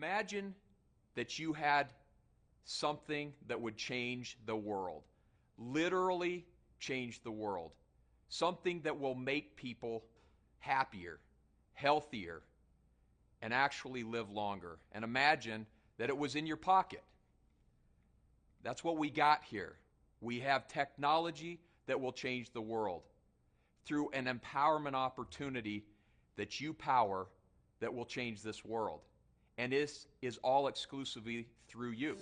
Imagine that you had something that would change the world, literally change the world, something that will make people happier, healthier, and actually live longer. And imagine that it was in your pocket. That's what we got here. We have technology that will change the world through an empowerment opportunity that you power that will change this world. And this is all exclusively through you.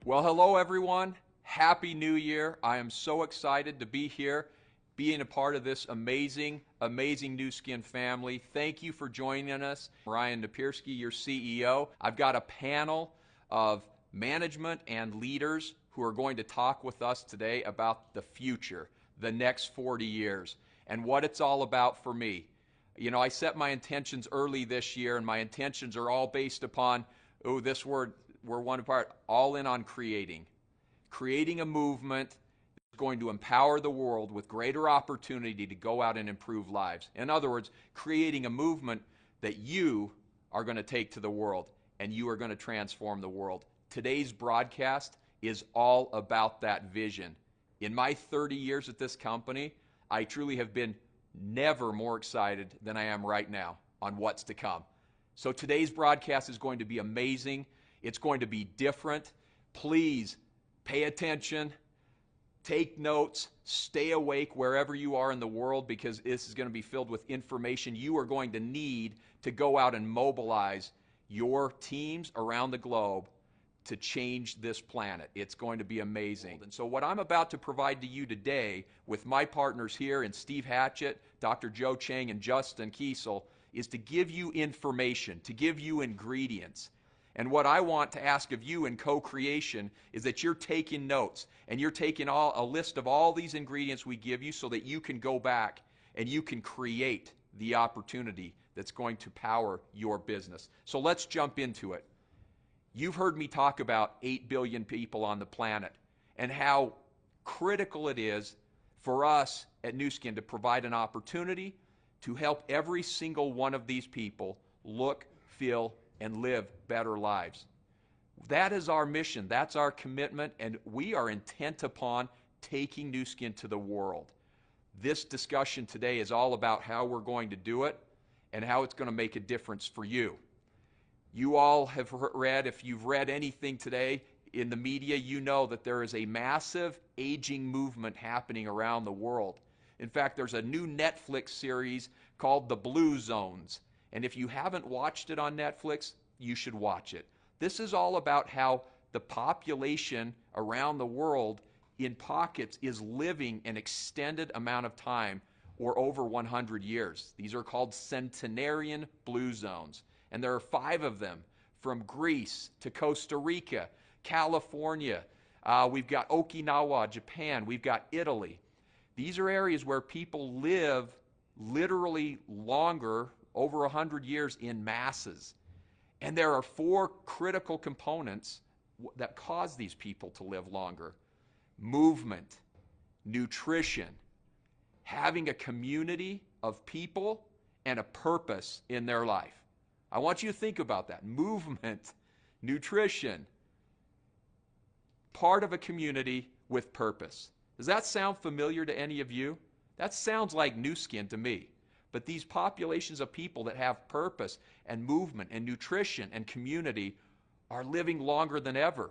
Well, hello everyone. Happy New Year. I am so excited to be here, being a part of this amazing Nuskin family. Thank you for joining us. Ryan Napierski, your CEO. I've got a panel of management and leaders who are going to talk with us today about the future, the next 40 years, and what it's all about for me. You know, I set my intentions early this year, and my intentions are all based upon, this word, we're one part, all in on creating. Creating a movement that's going to empower the world with greater opportunity to go out and improve lives. In other words, creating a movement that you are going to take to the world, and you are going to transform the world. Today's broadcast is all about that vision. In my 30 years at this company, I truly have been never more excited than I am right now on what's to come. So today's broadcast is going to be amazing. It's going to be different. Please pay attention, take notes, stay awake wherever you are in the world, because this is going to be filled with information you are going to need to go out and mobilize your teams around the globe to change this planet. It's going to be amazing. And so what I'm about to provide to you today with my partners here in Steve Hatchett, Dr. Joe Chang, and Justin Kiesel is to give you information, to give you ingredients. And what I want to ask of you in co-creation is that you're taking notes and you're taking a list of all these ingredients we give you so that you can go back and you can create the opportunity that's going to power your business. So let's jump into it. You've heard me talk about 8 billion people on the planet and how critical it is for us at Nuskin to provide an opportunity to help every single one of these people look, feel, and live better lives. That is our mission. That's our commitment, and we are intent upon taking Nuskin to the world. This discussion today is all about how we're going to do it and how it's going to make a difference for you. You all have read, if you've read anything today in the media, you know that there is a massive aging movement happening around the world. In fact, there's a new Netflix series called The Blue Zones. And if you haven't watched it on Netflix, you should watch it. This is all about how the population around the world in pockets is living an extended amount of time, or over 100 years. These are called centenarian blue zones. And there are 5 of them, from Greece to Costa Rica, California. We've got Okinawa, Japan. We've got Italy. These are areas where people live literally longer, over 100 years, in masses. And there are 4 critical components that cause these people to live longer: movement, nutrition, having a community of people, and a purpose in their life. I want you to think about that. Movement, nutrition, part of a community with purpose. Does that sound familiar to any of you? That sounds like Nuskin to me. But these populations of people that have purpose and movement and nutrition and community are living longer than ever.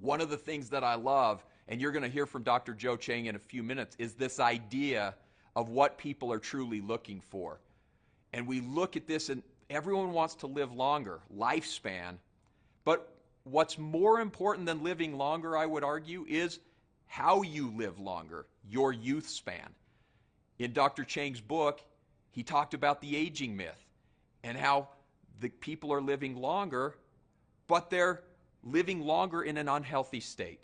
One of the things that I love, and you're going to hear from Dr. Joe Chang in a few minutes, is this idea of what people are truly looking for. And we look at this, and everyone wants to live longer, lifespan. But what's more important than living longer, I would argue, is how you live longer, your youth span. In Dr. Chang's book, he talked about the aging myth and how the people are living longer, but they're living longer in an unhealthy state.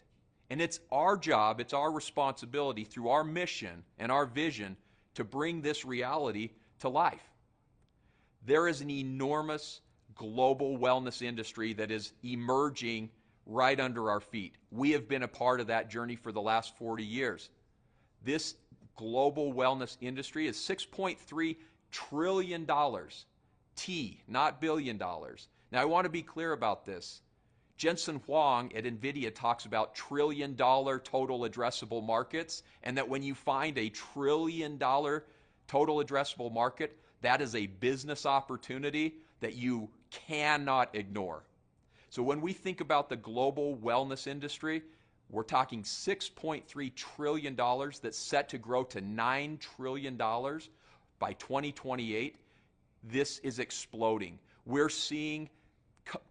And it's our job, it's our responsibility through our mission and our vision to bring this reality to life. There is an enormous global wellness industry that is emerging right under our feet. We have been a part of that journey for the last 40 years. This global wellness industry is $6.3 trillion. T, not billion dollars. Now I want to be clear about this. Jensen Huang at NVIDIA talks about trillion-dollar total addressable markets, and that when you find a trillion-dollar total addressable market, that is a business opportunity that you cannot ignore. So when we think about the global wellness industry, we're talking $6.3 trillion that's set to grow to $9 trillion by 2028. This is exploding. We're seeing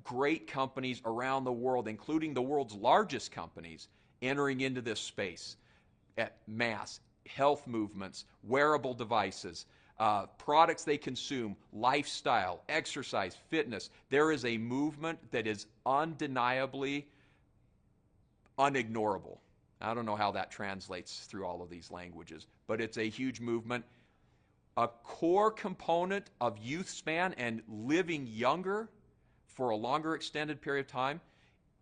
great companies around the world, including the world's largest companies, entering into this space at mass. Health movements, wearable devices, products they consume, lifestyle, exercise, fitness. There is a movement that is undeniably unignorable. I don't know how that translates through all of these languages, but it's a huge movement. A core component of youth span and living younger for a longer extended period of time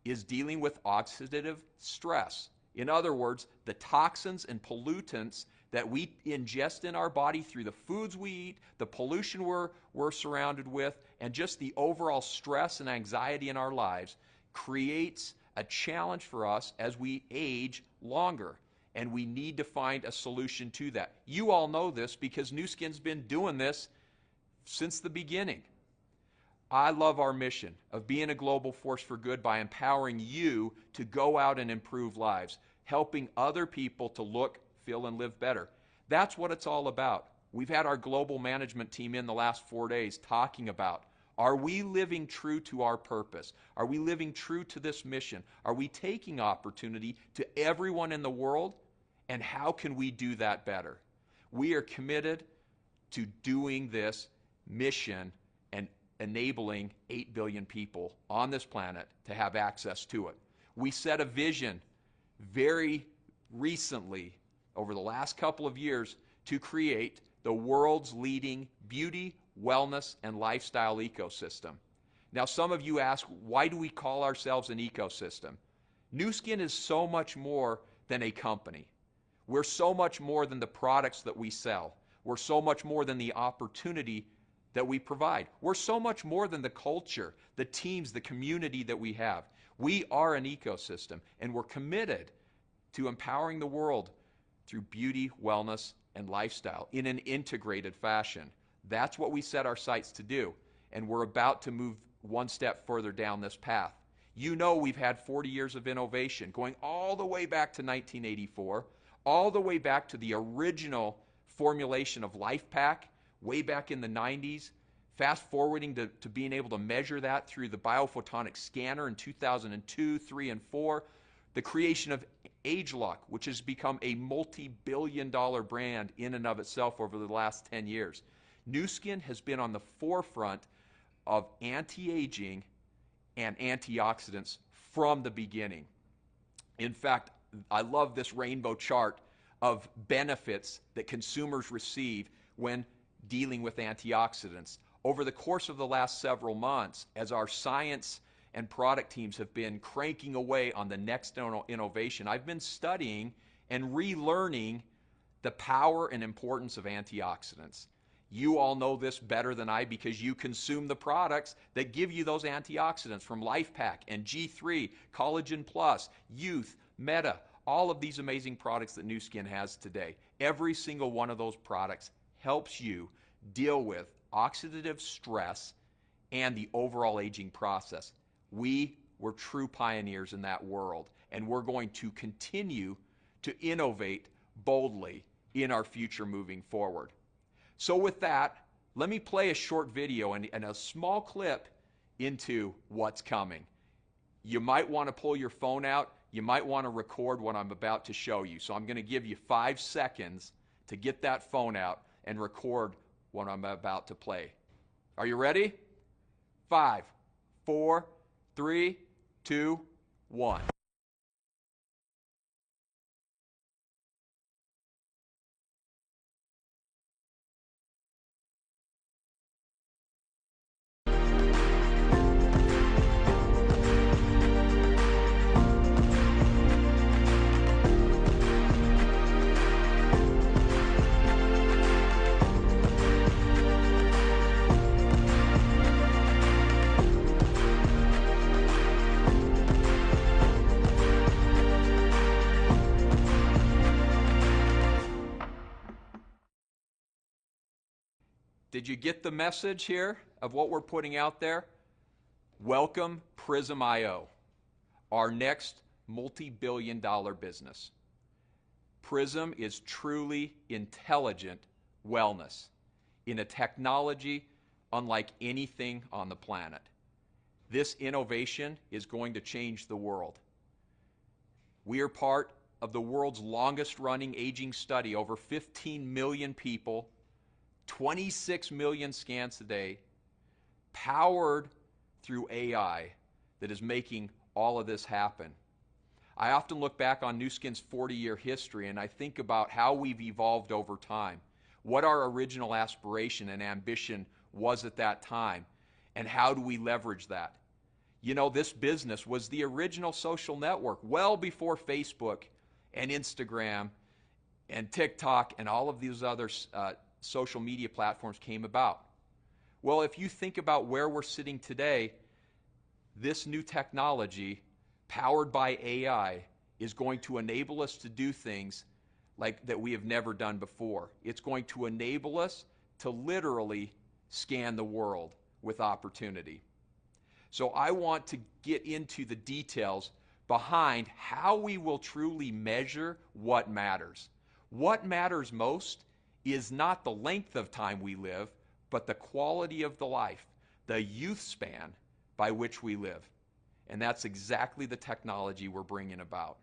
is dealing with oxidative stress. In other words, the toxins and pollutants that we ingest in our body through the foods we eat, the pollution we're surrounded with, and just the overall stress and anxiety in our lives creates a challenge for us as we age longer. And we need to find a solution to that. You all know this because Nuskin's been doing this since the beginning. I love our mission of being a global force for good by empowering you to go out and improve lives, helping other people to look, feel, and live better. That's what it's all about. We've had our global management team in the last 4 days talking about, are we living true to our purpose? Are we living true to this mission? Are we taking opportunity to everyone in the world? And how can we do that better? We are committed to doing this mission and enabling 8 billion people on this planet to have access to it. We set a vision very recently, over the last couple of years, to create the world's leading beauty, wellness, and lifestyle ecosystem. Now, some of you ask, why do we call ourselves an ecosystem? Nuskin is so much more than a company. We're so much more than the products that we sell. We're so much more than the opportunity that we provide. We're so much more than the culture, the teams, the community that we have. We are an ecosystem, and we're committed to empowering the world through beauty, wellness, and lifestyle in an integrated fashion. That's what we set our sights to do, and we're about to move one step further down this path. You know we've had 40 years of innovation, going all the way back to 1984, all the way back to the original formulation of LifePak, way back in the 90s, fast forwarding to being able to measure that through the biophotonic scanner in 2002, 3, and 4, the creation of AgeLock, which has become a multi-billion-dollar brand in and of itself over the last 10 years. Nuskin has been on the forefront of anti-aging and antioxidants from the beginning. In fact, I love this rainbow chart of benefits that consumers receive when dealing with antioxidants. Over the course of the last several months, as our science and product teams have been cranking away on the next innovation, I've been studying and relearning the power and importance of antioxidants. You all know this better than I because you consume the products that give you those antioxidants from LifePak and G3, Collagen Plus, Youth, Meta, all of these amazing products that Nuskin has today. Every single one of those products helps you deal with oxidative stress and the overall aging process. We were true pioneers in that world, and we're going to continue to innovate boldly in our future moving forward. So with that, let me play a short video and a small clip into what's coming. You might want to pull your phone out. You might want to record what I'm about to show you. So I'm going to give you 5 seconds to get that phone out and record what I'm about to play. Are you ready? 5, 4, 3, 2, 1. Did you get the message here of what we're putting out there? Welcome Prysm IO, our next multi-billion-dollar business. Prysm is truly intelligent wellness in a technology unlike anything on the planet. This innovation is going to change the world. We are part of the world's longest running aging study, over 15 million people, 26 million scans a day, powered through AI that is making all of this happen. I often look back on Nuskin's 40-year history and I think about how we've evolved over time, what our original aspiration and ambition was at that time, and how do we leverage that. You know, this business was the original social network well before Facebook and Instagram and TikTok and all of these other social media platforms came about. Well, if you think about where we're sitting today, this new technology powered by AI is going to enable us to do things like that we have never done before. It's going to enable us to literally scan the world with opportunity. So I want to get into the details behind how we will truly measure what matters. What matters most is not the length of time we live, but the quality of the life, the youth span by which we live. And that's exactly the technology we're bringing about.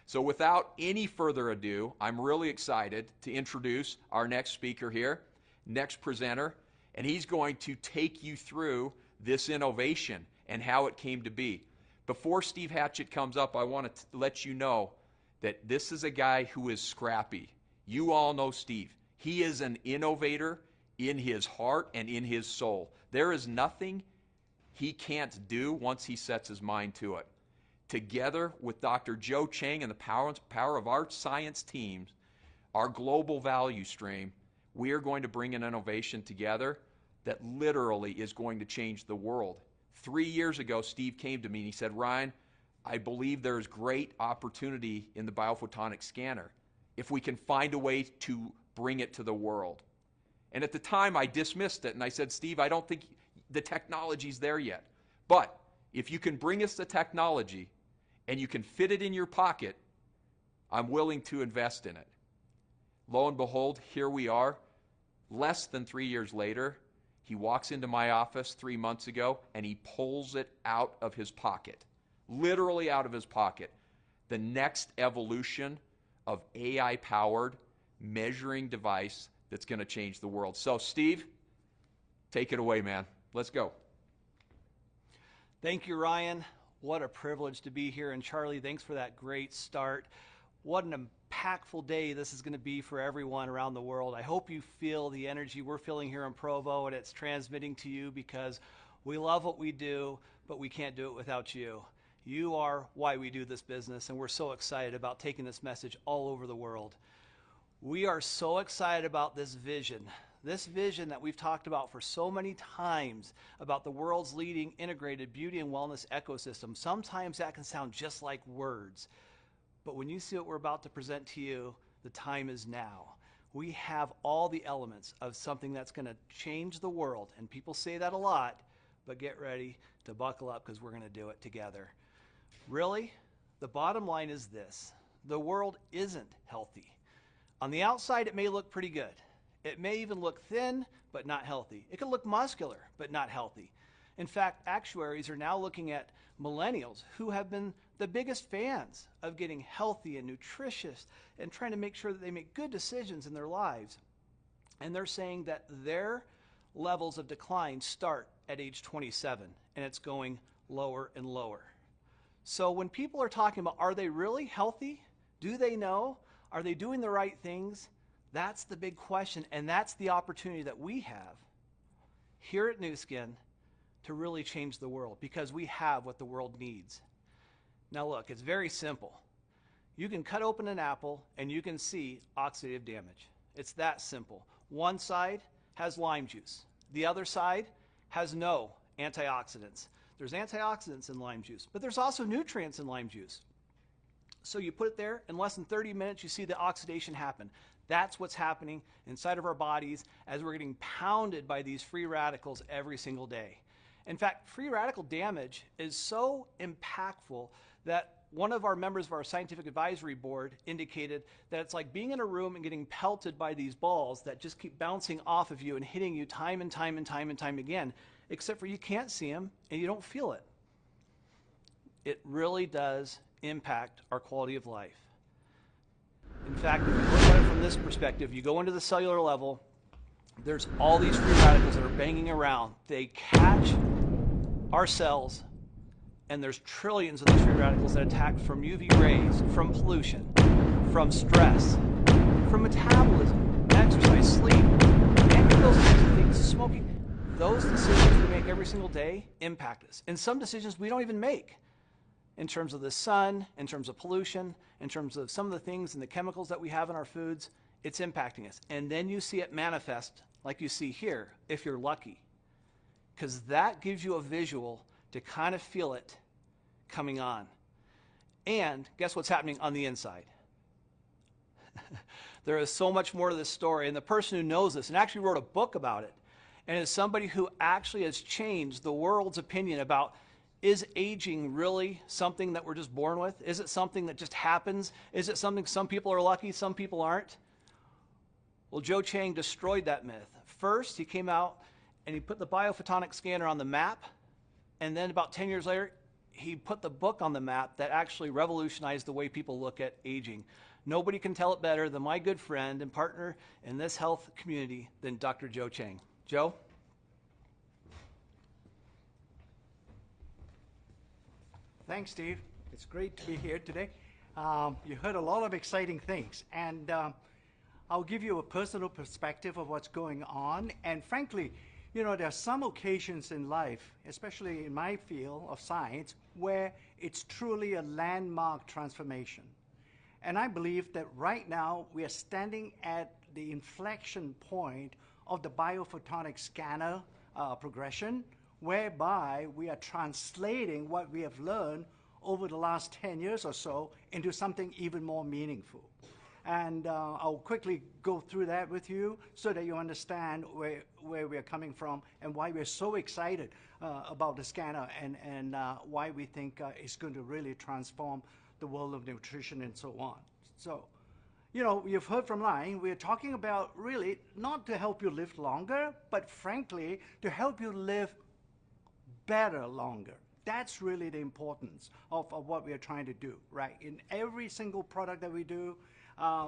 So without any further ado, I'm really excited to introduce our next speaker here, next presenter, and he's going to take you through this innovation and how it came to be. Before Steve Hatchett comes up, I want to let you know that this is a guy who is scrappy. You all know Steve. He is an innovator in his heart and in his soul. There is nothing he can't do once he sets his mind to it. Together with Dr. Joe Chang and the power of our science teams, our global value stream, we are going to bring an innovation together that literally is going to change the world. 3 years ago, Steve came to me and he said, Ryan, I believe there is great opportunity in the biophotonic scanner if we can find a way to bring it to the world. And at the time, I dismissed it and I said, Steve, I don't think the technology's there yet. But if you can bring us the technology and you can fit it in your pocket, I'm willing to invest in it. Lo and behold, here we are. Less than 3 years later, he walks into my office 3 months ago and he pulls it out of his pocket, literally out of his pocket. The next evolution of AI-powered measuring device that's going to change the world. So, Steve, take it away, man. Let's go. Thank you, Ryan. What a privilege to be here. And Charlie, thanks for that great start. What an impactful day this is going to be for everyone around the world. I hope you feel the energy we're feeling here in Provo and it's transmitting to you, because we love what we do, but we can't do it without you. You are why we do this business, and we're so excited about taking this message all over the world. We are so excited about this vision that we've talked about for so many times, about the world's leading integrated beauty and wellness ecosystem. Sometimes that can sound just like words, but when you see what we're about to present to you, the time is now. We have all the elements of something that's going to change the world, and people say that a lot, but get ready to buckle up because we're going to do it together. Really, the bottom line is this: the world isn't healthy. On the outside, it may look pretty good. It may even look thin, but not healthy. It can look muscular, but not healthy. In fact, actuaries are now looking at millennials who have been the biggest fans of getting healthy and nutritious and trying to make sure that they make good decisions in their lives. And they're saying that their levels of decline start at age 27, and it's going lower and lower. So when people are talking about, are they really healthy? Do they know? Are they doing the right things? That's the big question, and that's the opportunity that we have here at Nuskin to really change the world, because we have what the world needs. Now look, it's very simple. You can cut open an apple and you can see oxidative damage. It's that simple. One side has lime juice. The other side has no antioxidants. There's antioxidants in lime juice, but there's also nutrients in lime juice. So you put it there, in less than 30 minutes, you see the oxidation happen. That's what's happening inside of our bodies as we're getting pounded by these free radicals every single day. In fact, free radical damage is so impactful that one of our members of our scientific advisory board indicated that it's like being in a room and getting pelted by these balls that just keep bouncing off of you and hitting you time and time and time and time again, except for you can't see them and you don't feel it. It really does impact our quality of life. In fact, if you look at it from this perspective, you go into the cellular level, there's all these free radicals that are banging around. They catch our cells, and there's trillions of these free radicals that attack from UV rays, from pollution, from stress, from metabolism, exercise, sleep, any of those kinds of things, smoking. Those decisions we make every single day impact us. And some decisions we don't even make. In terms of the sun, in terms of pollution, in terms of some of the things and the chemicals that we have in our foods, it's impacting us. And then you see it manifest like you see here, if you're lucky. Because that gives you a visual to kind of feel it coming on. And guess what's happening on the inside? There is so much more to this story. And the person who knows this and actually wrote a book about it, and is somebody who actually has changed the world's opinion about, is aging really something that we're just born with? Is it something that just happens? Is it something some people are lucky, some people aren't? Well, Joe Chang destroyed that myth. First, he came out and he put the biophotonic scanner on the map, and then about 10 years later, he put the book on the map that actually revolutionized the way people look at aging. Nobody can tell it better than my good friend and partner in this health community than Dr. Joe Chang. Joe? Thanks, Steve. It's great to be here today. You heard a lot of exciting things, and I'll give you a personal perspective of what's going on. And frankly, you know, there are some occasions in life, especially in my field of science, where it's truly a landmark transformation. And I believe that right now we are standing at the inflection point of the biophotonic scanner progression, whereby we are translating what we have learned over the last 10 years or so into something even more meaningful. And I'll quickly go through that with you so that you understand where we're coming from and why we're so excited about the scanner, and why we think it's going to really transform the world of nutrition and so on. So, you know, you've heard from Lai, we're talking about really not to help you live longer, but frankly, to help you live better longer. That's really the importance of what we are trying to do, right? In every single product that we do,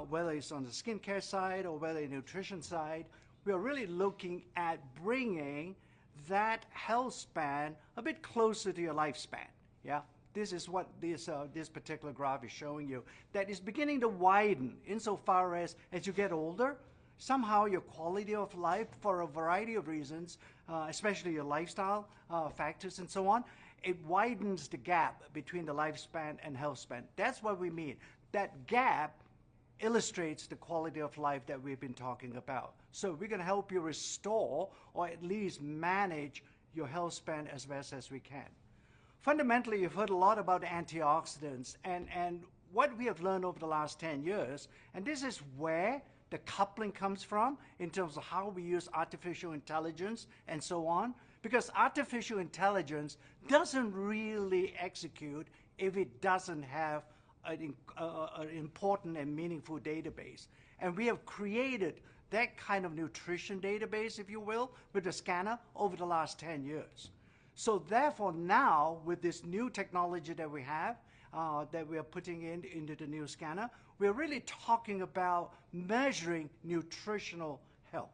whether it's on the skincare side or whether the nutrition side, we are really looking at bringing that health span a bit closer to your lifespan, yeah? This is what this particular graph is showing you, that is beginning to widen insofar as you get older, somehow your quality of life, for a variety of reasons, especially your lifestyle factors and so on, it widens the gap between the lifespan and health span. That's what we mean. That gap illustrates the quality of life that we've been talking about. So we're going to help you restore or at least manage your health span as best as we can. Fundamentally, you've heard a lot about antioxidants and what we have learned over the last 10 years, and this is where the coupling comes from in terms of how we use artificial intelligence and so on, because artificial intelligence doesn't really execute if it doesn't have an important and meaningful database. And we have created that kind of nutrition database, if you will, with the scanner over the last 10 years. So therefore now, with this new technology that we have, that we are putting into the new scanner, we're really talking about measuring nutritional health,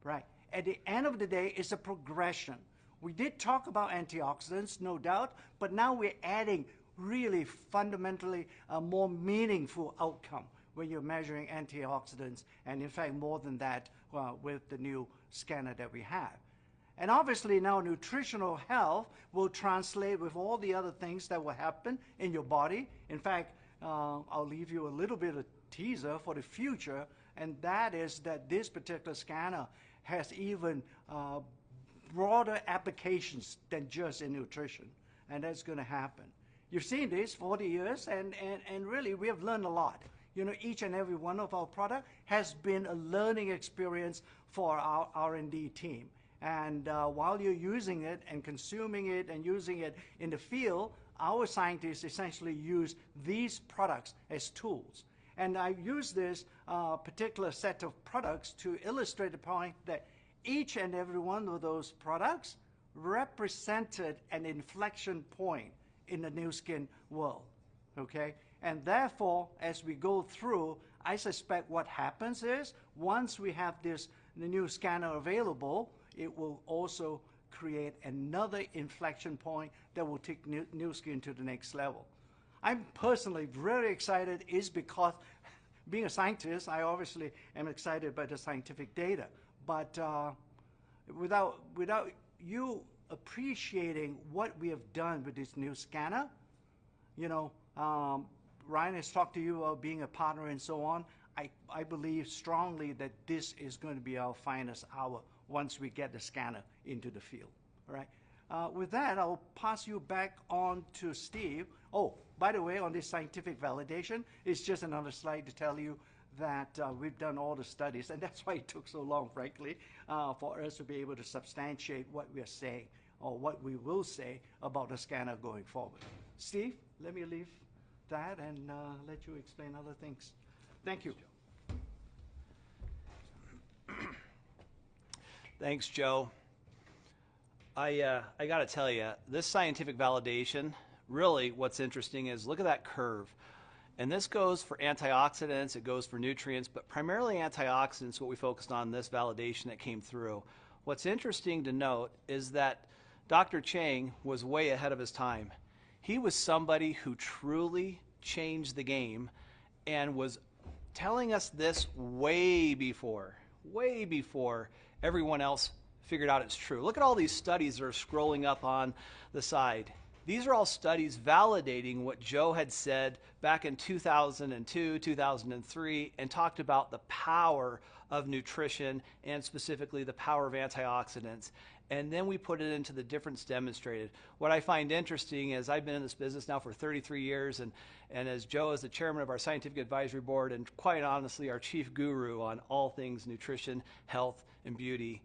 right? At the end of the day, it's a progression. We did talk about antioxidants, no doubt, but now we're adding really fundamentally a more meaningful outcome when you're measuring antioxidants, and in fact more than that with the new scanner that we have. And obviously now nutritional health will translate with all the other things that will happen in your body. In fact, I'll leave you a little bit of teaser for the future, and that is that this particular scanner has even broader applications than just in nutrition, and that's going to happen. you've seen this 40 years, and really we have learned a lot. You know, each and every one of our product has been a learning experience for our R&D team. And while you're using it and consuming it and using it in the field, our scientists essentially use these products as tools. And I use this particular set of products to illustrate the point that each and every one of those products represented an inflection point in the Nuskin world, okay? And therefore, as we go through, I suspect what happens is, once we have the new scanner available, it will also create another inflection point that will take Nuskin to the next level. I'm personally very excited is because being a scientist, I obviously am excited by the scientific data. But without you appreciating what we have done with this new scanner, you know, Ryan has talked to you about being a partner and so on. I believe strongly that this is going to be our finest hour once we get the scanner into the field. All right. With that, I'll pass you back on to Steve. Oh, by the way, on this scientific validation, it's just another slide to tell you that we've done all the studies, and that's why it took so long, frankly, for us to be able to substantiate what we are saying or what we will say about the scanner going forward. Steve, let me leave that and let you explain other things. Thank you. Thanks, Joe. I got to tell you, this scientific validation, really what's interesting is look at that curve. And this goes for antioxidants, it goes for nutrients, but primarily antioxidants, what we focused on, this validation that came through. What's interesting to note is that Dr. Chang was way ahead of his time. He was somebody who truly changed the game and was telling us this way before everyone else figured out it's true. Look at all these studies that are scrolling up on the side. These are all studies validating what Joe had said back in 2002, 2003, and talked about the power of nutrition and specifically the power of antioxidants. And then we put it into the difference demonstrated. What I find interesting is I've been in this business now for 33 years, and as Joe is the chairman of our scientific advisory board and quite honestly our chief guru on all things nutrition, health, and beauty,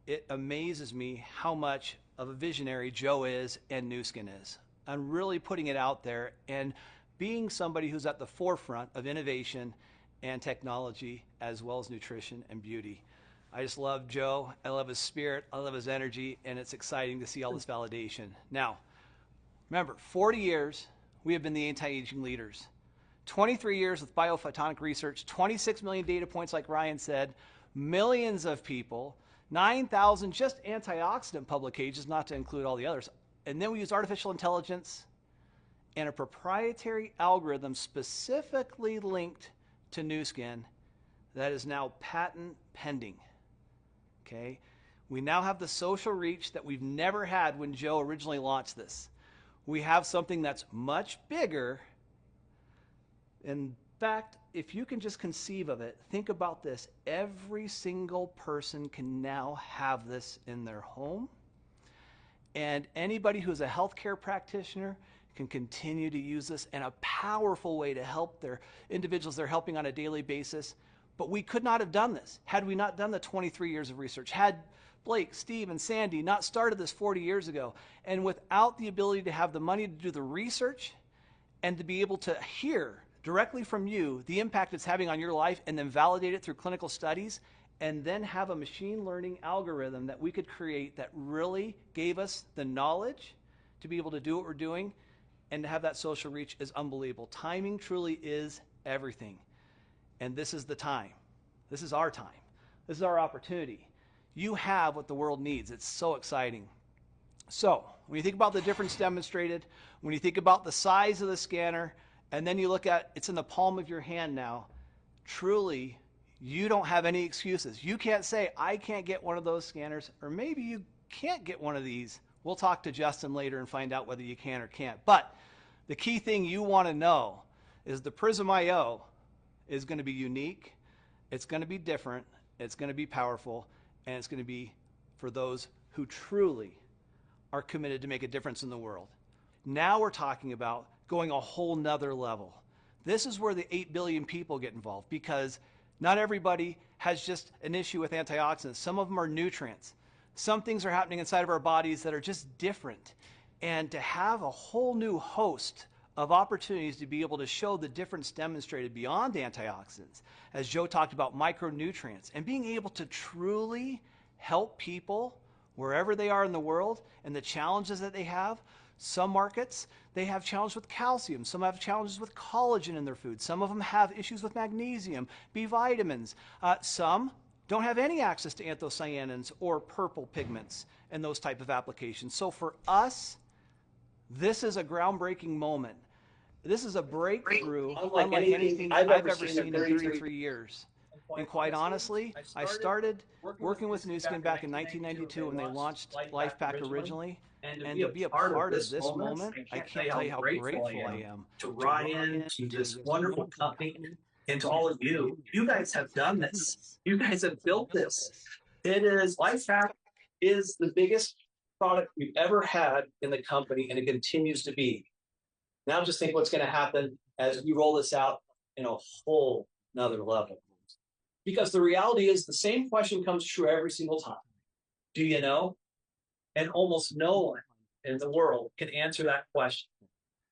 it amazes me how much of a visionary Joe is and Nuskin is. I'm really putting it out there and being somebody who's at the forefront of innovation and technology as well as nutrition and beauty. I just love Joe. I love his spirit. I love his energy, and it's exciting to see all this validation. Now, remember, 40 years, we have been the anti-aging leaders. 23 years with biophotonic research, 26 million data points, like Ryan said, millions of people, 9,000 just antioxidant publications, not to include all the others. And then we use artificial intelligence and a proprietary algorithm specifically linked to Nuskin that is now patent pending. Okay? We now have the social reach that we've never had when Joe originally launched this. We have something that's much bigger. In fact, if you can just conceive of it, think about this. Every single person can now have this in their home. And anybody who's a healthcare practitioner can continue to use this in a powerful way to help their individuals they're helping on a daily basis. But we could not have done this had we not done the 23 years of research, had Blake, Steve, and Sandy not started this 40 years ago. And without the ability to have the money to do the research and to be able to hear directly from you the impact it's having on your life and then validate it through clinical studies and then have a machine learning algorithm that we could create that really gave us the knowledge to be able to do what we're doing and to have that social reach is unbelievable. Timing truly is everything. And this is the time. This is our time. This is our opportunity. You have what the world needs. It's so exciting. So when you think about the difference demonstrated, when you think about the size of the scanner, and then you look at it's in the palm of your hand now, truly, you don't have any excuses. You can't say, I can't get one of those scanners, or maybe you can't get one of these. We'll talk to Justin later and find out whether you can or can't. But the key thing you want to know is the Prysm IO is going to be unique, it's going to be different, it's going to be powerful, and it's going to be for those who truly are committed to make a difference in the world. Now we're talking about going a whole nother level. This is where the 8 billion people get involved, because not everybody has just an issue with antioxidants. Some of them are nutrients. Some things are happening inside of our bodies that are just different. And to have a whole new host of opportunities to be able to show the difference demonstrated beyond antioxidants, as Joe talked about micronutrients, and being able to truly help people wherever they are in the world and the challenges that they have. Some markets, they have challenges with calcium. Some have challenges with collagen in their food. Some of them have issues with magnesium, B vitamins. Some don't have any access to anthocyanins or purple pigments and those type of applications. So for us, this is a groundbreaking moment. This is a breakthrough unlike anything I've ever seen in 33 years. And quite honestly, I started working with Nuskin back in 1992 when they launched Life Pack originally. And to be a part of this moment, I can't tell you how grateful I am to Ryan, to this wonderful company, and to all of you. You guys have done this. You guys have built this. It is, Life Pack is the biggest product we've ever had in the company, and it continues to be. Now just think what's going to happen as we roll this out in a whole nother level. Because the reality is the same question comes true every single time. Do you know? And almost no one in the world can answer that question.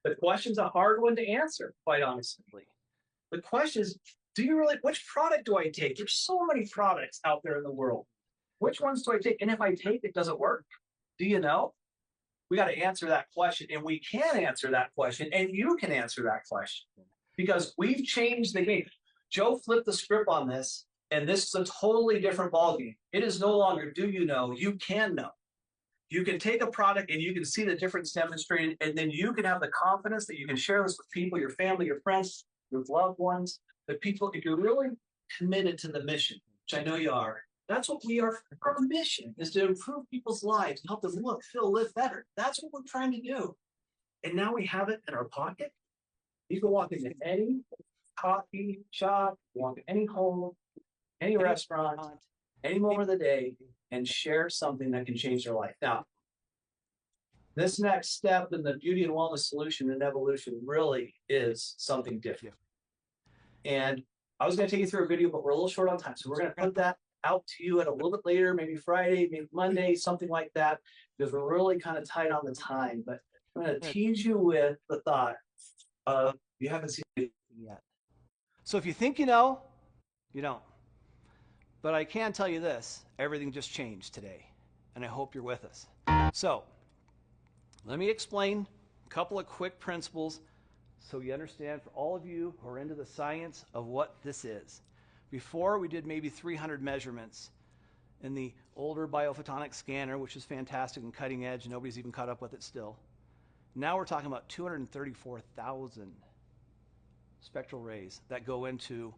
The question's a hard one to answer, quite honestly. The question is, do you really, which product do I take? There's so many products out there in the world. Which ones do I take? And if I take it, does it work? Do you know? We got to answer that question, and we can answer that question, and you can answer that question, because we've changed the game. Joe flipped the script on this, and this is a totally different ballgame. It is no longer do you know, you can know. You can take a product and you can see the difference demonstrated, and then you can have the confidence that you can share this with people, your family, your friends, your loved ones, the people, if you're really committed to the mission, which I know you are. That's what we are. Our mission is to improve people's lives and help them look, feel, live better. That's what we're trying to do. And now we have it in our pocket. You can walk into any coffee shop, walk in any home, any restaurant, any moment of the day, and share something that can change their life. Now, this next step in the beauty and wellness solution and evolution really is something different. And I was going to take you through a video, but we're a little short on time. So we're going to put that out to you at a little bit later, maybe Friday, maybe Monday, something like that, because we're really kind of tight on the time. But I'm going to tease you with the thought of, you haven't seen it yet. So if you think you know, you don't. But I can tell you this, everything just changed today, and I hope you're with us. So let me explain a couple of quick principles so you understand, for all of you who are into the science of what this is. Before, we did maybe 300 measurements in the older biophotonic scanner, which is fantastic and cutting edge. Nobody's even caught up with it still. Now we're talking about 234,000 spectral rays that go into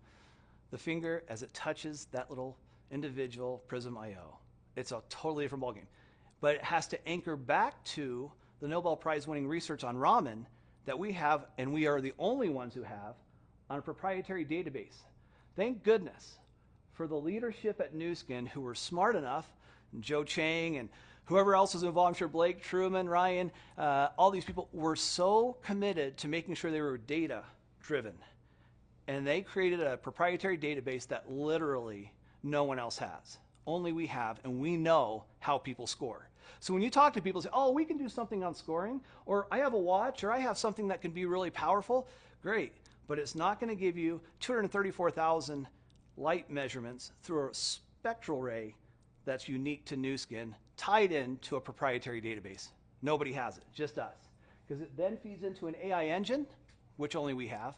the finger as it touches that little individual Prysm IO. It's a totally different ballgame. But it has to anchor back to the Nobel Prize winning research on Raman that we have, and we are the only ones who have, on a proprietary database. Thank goodness for the leadership at Nuskin who were smart enough, and Joe Chang and whoever else was involved, I'm sure Blake, Truman, Ryan, all these people were so committed to making sure they were data driven. And they created a proprietary database that literally no one else has. Only we have, and we know how people score. So when you talk to people, say, oh, we can do something on scoring, or I have a watch, or I have something that can be really powerful, great. But it's not going to give you 234,000 light measurements through a spectral ray that's unique to Nuskin, tied into a proprietary database. Nobody has it, just us. Because it then feeds into an AI engine, which only we have,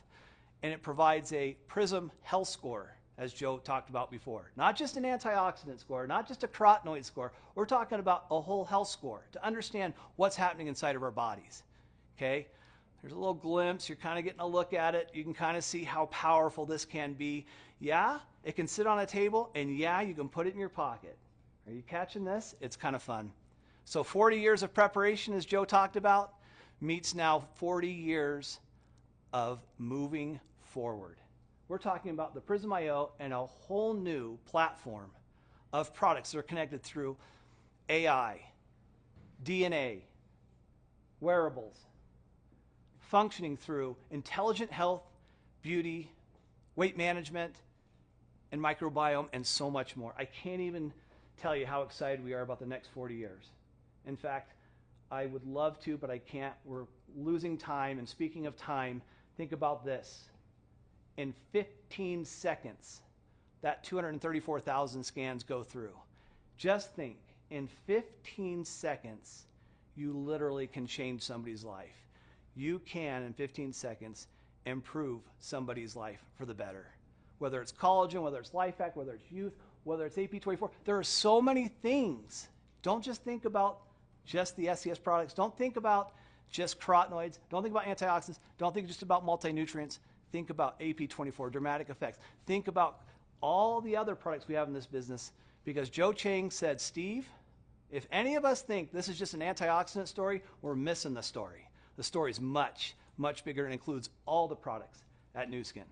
and it provides a Prysm health score, as Joe talked about before. Not just an antioxidant score, not just a carotenoid score. We're talking about a whole health score to understand what's happening inside of our bodies. Okay? There's a little glimpse. You're kind of getting a look at it. You can kind of see how powerful this can be. Yeah, it can sit on a table, and yeah, you can put it in your pocket. Are you catching this? It's kind of fun. So 40 years of preparation, as Joe talked about, meets now 40 years of moving forward. We're talking about the Prysm IO and a whole new platform of products that are connected through AI, DNA, wearables, functioning through intelligent health, beauty, weight management, and microbiome, and so much more. I can't even tell you how excited we are about the next 40 years. In fact, I would love to, but I can't. We're losing time. And speaking of time, think about this. In 15 seconds, that 234,000 scans go through. Just think, in 15 seconds, you literally can change somebody's life. You can, in 15 seconds, improve somebody's life for the better. Whether it's collagen, whether it's Life Hack, whether it's youth, whether it's AP24, there are so many things. Don't just think about just the SCS products. Don't think about just carotenoids. Don't think about antioxidants. Don't think just about multi-nutrients. Think about AP24, dramatic effects. Think about all the other products we have in this business, because Joe Chang said, Steve, if any of us think this is just an antioxidant story, we're missing the story. The story is much, much bigger and includes all the products at Nuskin.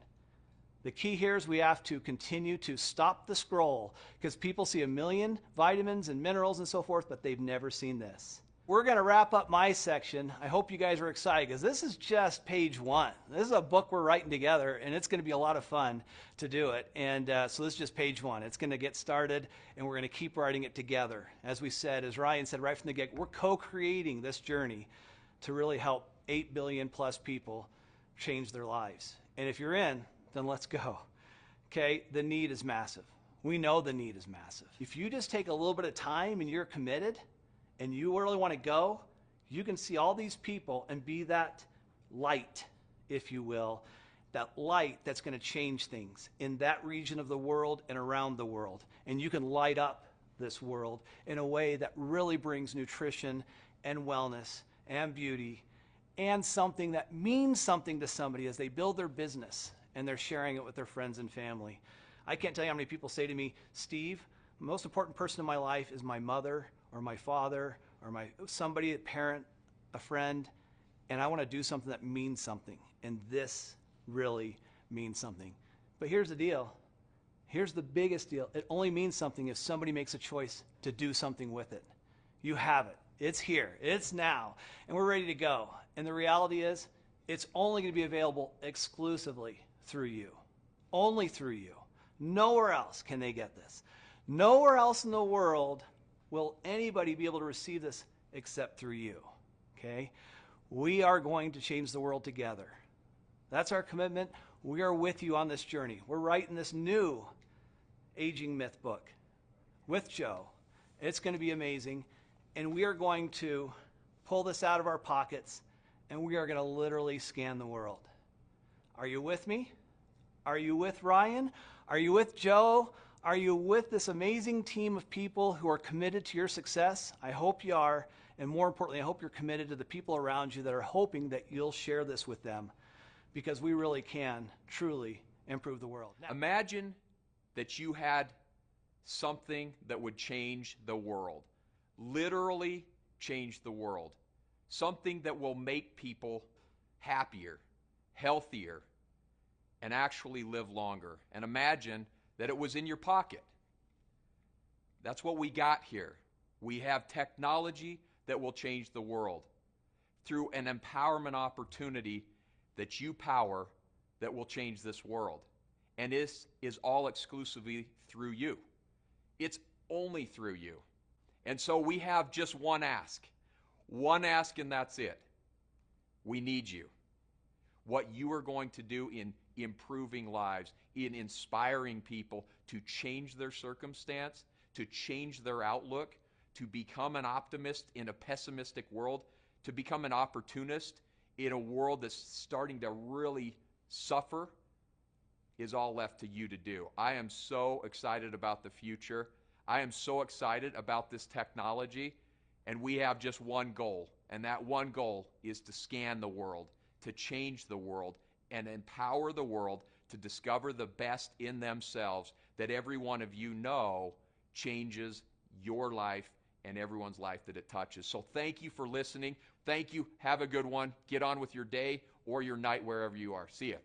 The key here is we have to continue to stop the scroll, because people see a million vitamins and minerals and so forth, but they've never seen this. We're going to wrap up my section. I hope you guys are excited, because this is just page 1. This is a book we're writing together, and it's going to be a lot of fun to do it. And so this is just page 1. It's going to get started, and we're going to keep writing it together. As we said, as Ryan said right from the get, we're co-creating this journey to really help 8 billion plus people change their lives. And if you're in, then let's go. Okay, the need is massive. We know the need is massive. If you just take a little bit of time and you're committed and you really want to go, you can see all these people and be that light, if you will, that light that's going to change things in that region of the world and around the world. And you can light up this world in a way that really brings nutrition and wellness and beauty and something that means something to somebody as they build their business and they're sharing it with their friends and family. I can't tell you how many people say to me, Steve, the most important person in my life is my mother or my father or somebody, a parent, a friend, and I want to do something that means something. And this really means something. But here's the deal. Here's the biggest deal. It only means something if somebody makes a choice to do something with it. You have it. It's here. It's now. And we're ready to go. And the reality is, it's only going to be available exclusively through you. Only through you. Nowhere else can they get this. Nowhere else in the world will anybody be able to receive this except through you. Okay? We are going to change the world together. That's our commitment. We are with you on this journey. We're writing this new Aging Myth book with Joe. It's going to be amazing. And we are going to pull this out of our pockets and we are going to literally scan the world. Are you with me? Are you with Ryan? Are you with Joe? Are you with this amazing team of people who are committed to your success? I hope you are. And more importantly, I hope you're committed to the people around you that are hoping that you'll share this with them, because we really can truly improve the world. Now, imagine that you had something that would change the world. Literally change the world. Something that will make people happier, healthier, and actually live longer. And imagine that it was in your pocket. That's what we got here. We have technology that will change the world through an empowerment opportunity that you power that will change this world. And this is all exclusively through you. It's only through you. And so we have just one ask. One ask and that's it. We need you. What you are going to do in improving lives, in inspiring people to change their circumstance, to change their outlook, to become an optimist in a pessimistic world, to become an opportunist in a world that's starting to really suffer, is all left to you to do. I am so excited about the future. I am so excited about this technology, and we have just one goal, and that one goal is to scan the world, to change the world, and empower the world to discover the best in themselves that every one of you know changes your life and everyone's life that it touches. So thank you for listening. Thank you. Have a good one. Get on with your day or your night wherever you are. See ya.